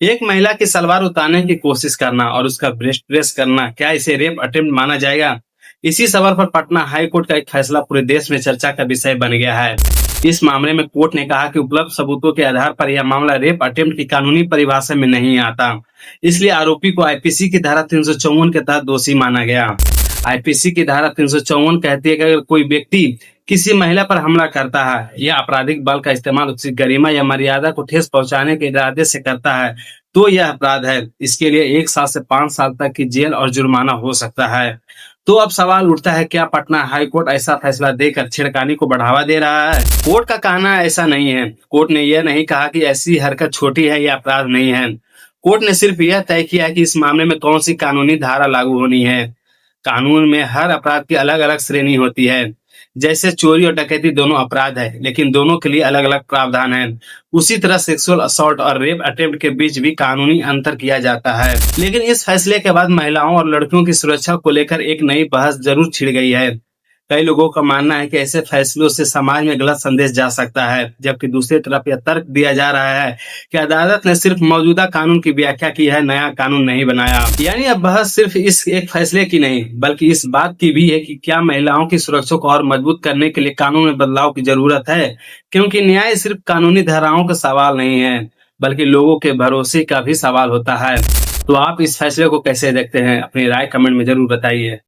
एक महिला की सलवार उतारने की कोशिश करना और उसका ब्रेस्ट प्रेस करना, क्या इसे रेप अटेम्प्ट माना जाएगा? इसी सवाल पर पटना हाई कोर्ट का एक फैसला पूरे देश में चर्चा का विषय बन गया है। इस मामले में कोर्ट ने कहा कि उपलब्ध सबूतों के आधार पर यह मामला रेप अटेम्प्ट की कानूनी परिभाषा में नहीं आता। इसलिए आरोपी को आईपीसी की धारा 354 के तहत दोषी माना गया। आईपीसी की धारा 354 कहती है कि अगर कोई व्यक्ति किसी महिला पर हमला करता है या आपराधिक बल का इस्तेमाल उसकी गरिमा या मर्यादा को ठेस पहुंचाने के इरादे से करता है, तो यह अपराध है। इसके लिए 1 साल से 5 साल तक की जेल और जुर्माना हो सकता है। तो अब सवाल उठता है, क्या पटना हाई कोर्ट ऐसा फैसला देकर छेड़खानी को बढ़ावा दे रहा है? कोर्ट का कहना ऐसा नहीं है। कोर्ट ने यह नहीं कहा कि ऐसी हरकत छोटी है या अपराध नहीं है। कोर्ट ने सिर्फ यह तय किया है कि इस मामले में कौन सी कानूनी धारा लागू होनी है। कानून में हर अपराध की अलग अलग श्रेणी होती है। जैसे चोरी और डकैती दोनों अपराध है, लेकिन दोनों के लिए अलग अलग प्रावधान है। उसी तरह सेक्सुअल असॉल्ट और रेप अटेम्प्ट के बीच भी कानूनी अंतर किया जाता है। लेकिन इस फैसले के बाद महिलाओं और लड़कियों की सुरक्षा को लेकर एक नई बहस जरूर छिड़ गई है। कई लोगों का मानना है कि ऐसे फैसलों से समाज में गलत संदेश जा सकता है, जबकि दूसरी तरफ यह तर्क दिया जा रहा है कि अदालत ने सिर्फ मौजूदा कानून की व्याख्या की है, नया कानून नहीं बनाया। यानी अब बहस सिर्फ इस एक फैसले की नहीं, बल्कि इस बात की भी है कि क्या महिलाओं की सुरक्षा को और मजबूत करने के लिए कानून में बदलाव की जरूरत है। क्योंकि न्याय सिर्फ कानूनी धाराओं का सवाल नहीं है, बल्कि लोगों के भरोसे का भी सवाल होता है। तो आप इस फैसले को कैसे देखते हैं? अपनी राय कमेंट में जरूर बताइए।